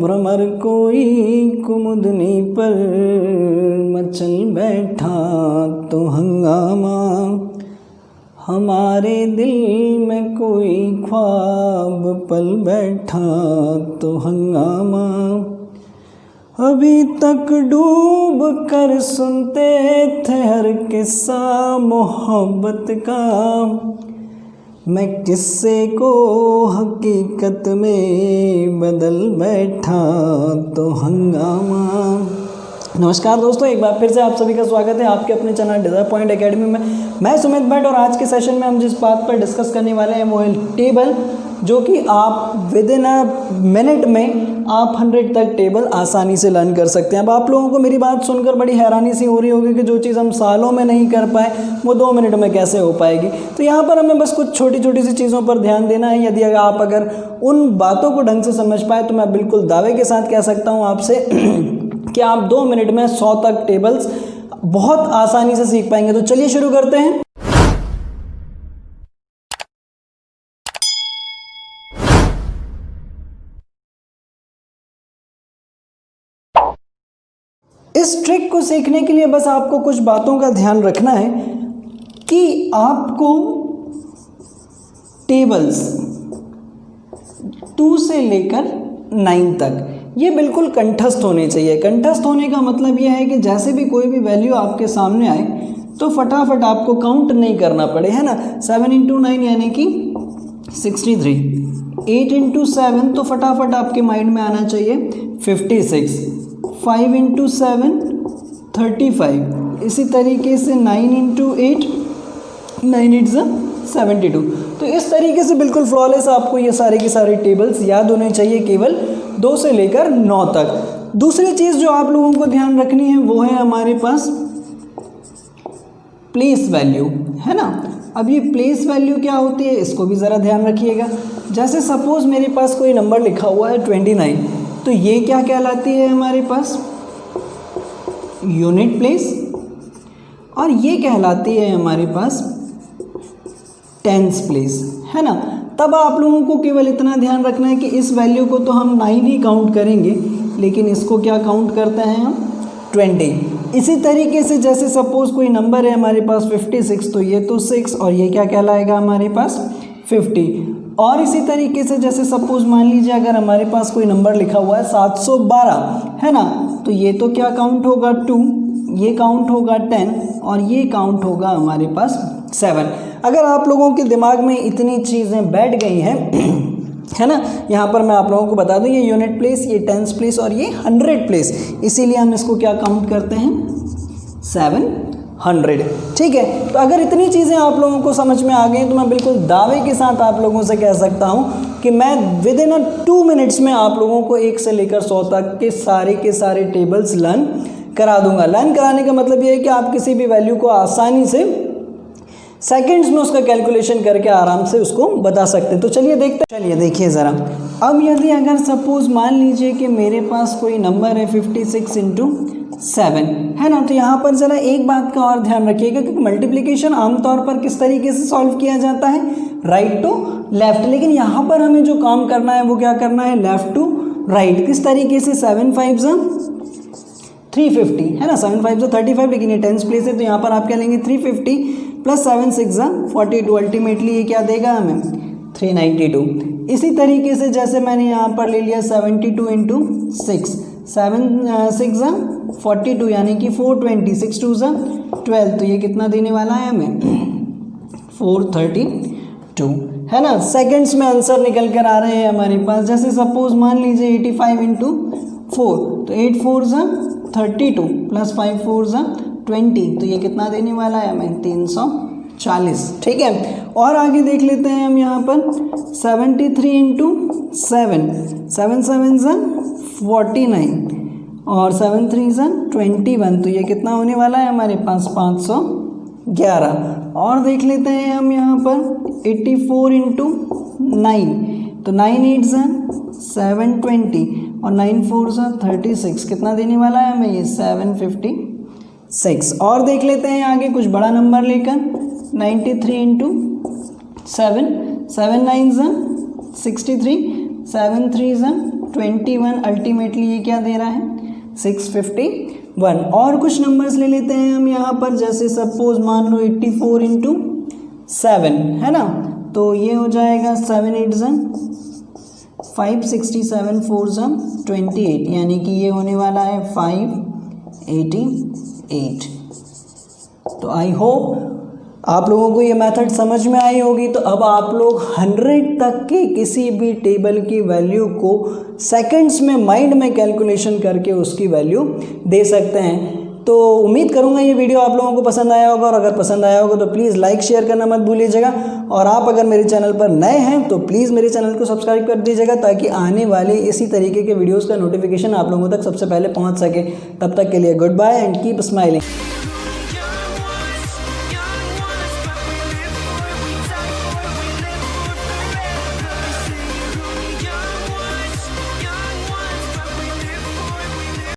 भ्रमर कोई कुमुदनी पर मचल बैठा तो हंगामा, हमारे दिल में कोई ख्वाब पल बैठा तो हंगामा। अभी तक डूब कर सुनते थे हर किस्सा मोहब्बत का, मैं किस्से को हकीकत में बदल बैठा तो हंगामा। नमस्कार दोस्तों, एक बार फिर से आप सभी का स्वागत है आपके अपने चैनल डिज़ायर पॉइंट एकेडमी में। मैं सुमित भट्ट और आज के सेशन में हम जिस बात पर डिस्कस करने वाले हैं वो है टेबल, जो कि आप विद इन अ मिनट में आप 100 तक टेबल आसानी से लर्न कर सकते हैं। अब आप लोगों को मेरी बात सुनकर बड़ी हैरानी सी हो रही होगी कि जो चीज़ हम सालों में नहीं कर पाए वो 2 मिनट में कैसे हो पाएगी। तो यहाँ पर हमें बस कुछ छोटी छोटी सी चीज़ों पर ध्यान देना है। यदि आप अगर उन बातों को ढंग से समझ पाए तो मैं बिल्कुल दावे के साथ कह सकता हूँ आपसे कि आप 2 मिनट में 100 तक टेबल्स बहुत आसानी से सीख पाएंगे। तो चलिए शुरू करते हैं। इस ट्रिक को सीखने के लिए बस आपको कुछ बातों का ध्यान रखना है कि आपको टेबल्स 2 से लेकर 9 तक ये बिल्कुल कंठस्थ होने चाहिए। कंठस्थ होने का मतलब ये है कि जैसे भी कोई भी वैल्यू आपके सामने आए तो फटाफट आपको काउंट नहीं करना पड़े, है ना। 7 × 9 यानी कि 63, 8 × 7 तो फटाफट आपके माइंड में आना चाहिए 56, 5 × 7 35, इसी तरीके से 9 × 8 9 × 72। तो इस तरीके से बिल्कुल फ्लॉलेस आपको ये सारे के सारे टेबल्स याद होने चाहिए केवल 2 से लेकर 9 तक। दूसरी चीज़ जो आप लोगों को ध्यान रखनी है वो है हमारे पास प्लेस वैल्यू, है ना। अब ये प्लेस वैल्यू क्या होती है इसको भी ज़रा ध्यान रखिएगा। जैसे सपोज मेरे पास कोई नंबर लिखा हुआ है 29, तो ये क्या कहलाती है हमारे पास यूनिट प्लेस, और ये कहलाती है हमारे पास टेंस प्लेस, है ना। तब आप लोगों को केवल इतना ध्यान रखना है कि इस वैल्यू को तो हम 9 ही काउंट करेंगे, लेकिन इसको क्या काउंट करते हैं हम 20। इसी तरीके से जैसे सपोज कोई नंबर है हमारे पास 56, तो ये तो 6 और ये क्या कहलाएगा हमारे पास 50। और इसी तरीके से जैसे सपोज मान लीजिए अगर हमारे पास कोई नंबर लिखा हुआ है 712, है ना, तो ये तो क्या काउंट होगा 2, ये काउंट होगा 10 और ये काउंट होगा हमारे पास 7। अगर आप लोगों के दिमाग में इतनी चीज़ें बैठ गई हैं है ना, यहाँ पर मैं आप लोगों को बता दूँ ये यूनिट प्लेस, ये टेंस प्लेस और ये 100 प्लेस, इसीलिए हम इसको क्या काउंट करते हैं 700। ठीक है, तो अगर इतनी चीज़ें आप लोगों को समझ में आ गई तो मैं बिल्कुल दावे के साथ आप लोगों से कह सकता हूँ कि मैं विद इन 2 मिनट्स में आप लोगों को 1 से लेकर 100 तक के सारे टेबल्स लर्न करा दूंगा। लर्न कराने का मतलब ये है कि आप किसी भी वैल्यू को आसानी से सेकंड्स में उसका कैलकुलेशन करके आराम से उसको बता सकते हैं। तो चलिए देखते हैं। चलिए देखिए ज़रा, अब यदि अगर सपोज मान लीजिए कि मेरे पास कोई नंबर है 56 × 7, है ना, तो यहाँ पर ज़रा एक बात का और ध्यान रखिएगा कि मल्टीप्लिकेशन आमतौर पर किस तरीके से सॉल्व किया जाता है, राइट टू लेफ्ट, लेकिन यहाँ पर हमें जो काम करना है वो क्या करना है लेफ्ट टू राइट। किस तरीके से 7 5 350, है ना, 7 5 35, लेकिन ये टेंस प्लेस है तो यहाँ पर आप क्या लेंगे 350 प्लस 7 6 42, अल्टीमेटली ये क्या देगा हमें 392। इसी तरीके से जैसे मैंने यहाँ पर ले लिया 72 × 6, 7 6 42 यानी कि 420, 6 2 12, तो ये कितना देने वाला है हमें 432, है ना। सेकंड्स में आंसर निकल कर आ रहे हैं हमारे पास। जैसे सपोज मान लीजिए 85 × 4, तो 8 4 32 प्लस 5 4 20, तो ये कितना देने वाला है हमें 340। ठीक है, और आगे देख लेते हैं हम यहाँ पर 73 × 7, 7 7 49 और 7 3 21, तो ये कितना होने वाला है हमारे पास 511। और देख लेते हैं हम यहाँ पर 84 × 9, तो 9 8 720 और 9 4 36, कितना देने वाला है हमें ये 756। और देख लेते हैं आगे कुछ बड़ा नंबर लेकर 93 × 7, 7 9 63, 7 3 21, अल्टीमेटली ये क्या दे रहा है 651। और कुछ नंबर्स ले लेते हैं हम यहाँ पर, जैसे सपोज मान लो 84 इंटू 7 है ना, तो ये हो जाएगा 7 8 567 4 28, यानी कि ये होने वाला है 588। तो आई होप आप लोगों को ये मेथड समझ में आई होगी। तो अब आप लोग 100 तक के किसी भी टेबल की वैल्यू को सेकंड्स में माइंड में कैलकुलेशन करके उसकी वैल्यू दे सकते हैं। तो उम्मीद करूंगा ये वीडियो आप लोगों को पसंद आया होगा, और अगर पसंद आया होगा तो प्लीज़ लाइक शेयर करना मत भूलिएगा। और आप अगर मेरे चैनल पर नए हैं तो प्लीज़ मेरे चैनल को सब्सक्राइब कर दीजिएगा, ताकि आने वाले इसी तरीके के वीडियोज़ का नोटिफिकेशन आप लोगों तक सबसे पहले पहुँच सके। तब तक के लिए good bye and keep smiling.